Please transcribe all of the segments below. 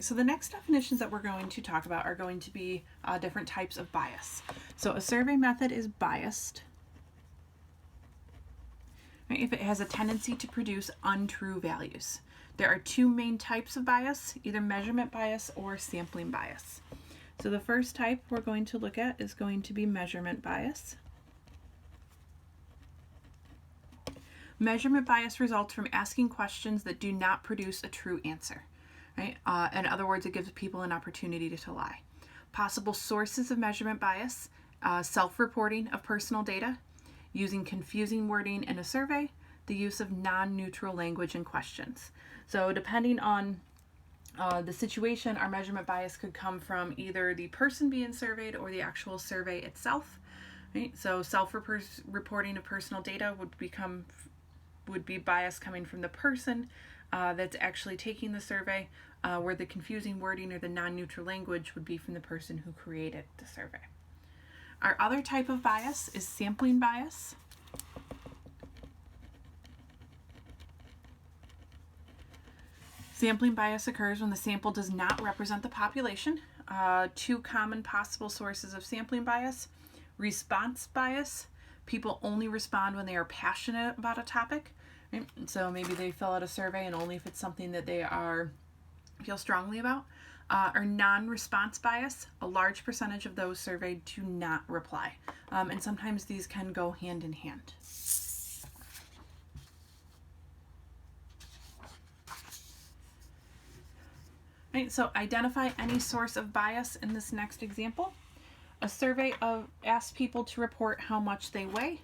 Right, so the next definitions that we're going to talk about are going to be different types of bias. So a survey method is biased, right, if it has a tendency to produce untrue values. There are two main types of bias, either measurement bias or sampling bias. So the first type we're going to look at is going to be measurement bias. Measurement bias results from asking questions that do not produce a true answer. Right? In other words, it gives people an opportunity to lie. Possible sources of measurement bias, self-reporting of personal data, using confusing wording in a survey, the use of non-neutral language in questions. So depending on the situation, our measurement bias could come from either the person being surveyed or the actual survey itself. Right? So self-reporting of personal data would be bias coming from the person that's actually taking the survey, where the confusing wording or the non-neutral language would be from the person who created the survey. Our other type of bias is sampling bias. Sampling bias occurs when the sample does not represent the population. Two common possible sources of sampling bias: response bias. People only respond when they are passionate about a topic. Right? So maybe they fill out a survey and only if it's something that they feel strongly about. Or non-response bias. A large percentage of those surveyed do not reply. And sometimes these can go hand in hand. Right, so identify any source of bias in this next example. A survey asked people to report how much they weigh.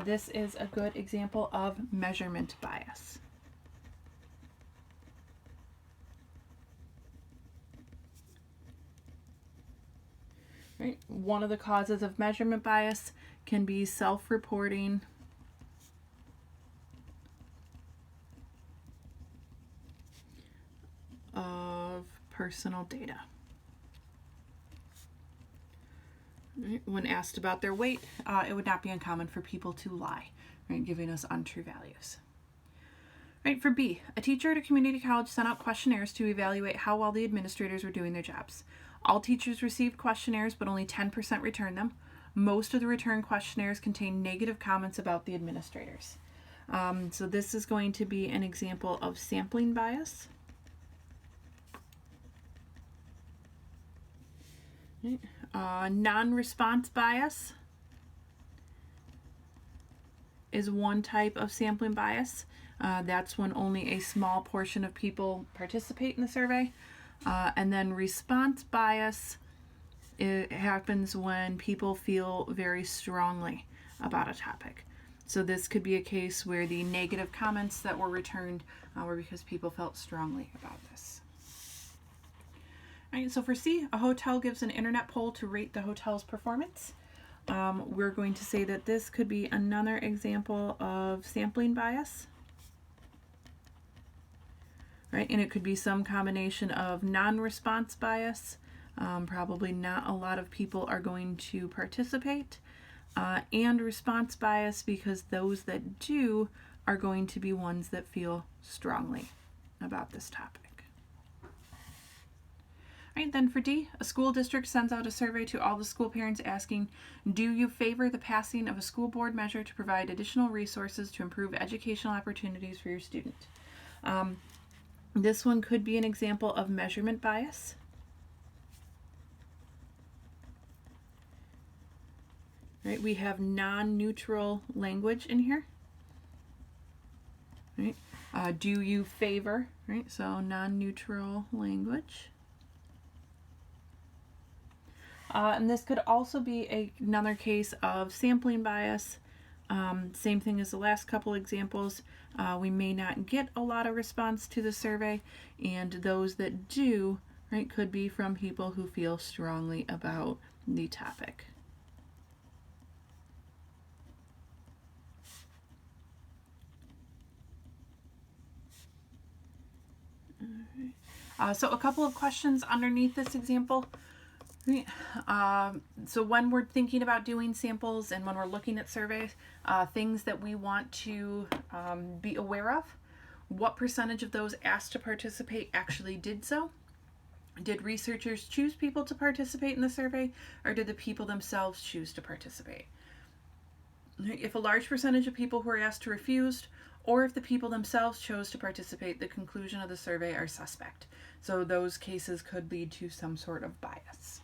This is a good example of measurement bias. Right, one of the causes of measurement bias can be self-reporting of personal data. Right? When asked about their weight, it would not be uncommon for people to lie, right, giving us untrue values. Right, for B, a teacher at a community college sent out questionnaires to evaluate how well the administrators were doing their jobs. All teachers received questionnaires, but only 10% returned them. Most of the returned questionnaires contain negative comments about the administrators. So this is going to be an example of sampling bias. Non-response bias is one type of sampling bias. That's when only a small portion of people participate in the survey. And then response bias, it happens when people feel very strongly about a topic. So this could be a case where the negative comments that were returned were because people felt strongly about this. All right, so for C, a hotel gives an internet poll to rate the hotel's performance. We're going to say that this could be another example of sampling bias. Right, and it could be some combination of non-response bias. Probably not a lot of people are going to participate. And response bias, because those that do are going to be ones that feel strongly about this topic. All right, then for D, a school district sends out a survey to all the school parents asking, do you favor the passing of a school board measure to provide additional resources to improve educational opportunities for your student? This one could be an example of measurement bias. Right, we have non-neutral language in here. Right, do you favor? Right, so non-neutral language. And this could also be another case of sampling bias. Same thing as the last couple examples. We may not get a lot of response to the survey, and those that do, right, could be from people who feel strongly about the topic. So a couple of questions underneath this example. So when we're thinking about doing samples and when we're looking at surveys, things that we want to be aware of: what percentage of those asked to participate actually did so? Did researchers choose people to participate in the survey, or did the people themselves choose to participate? If a large percentage of people who were asked refused, or if the people themselves chose to participate, the conclusion of the survey are suspect. So those cases could lead to some sort of bias.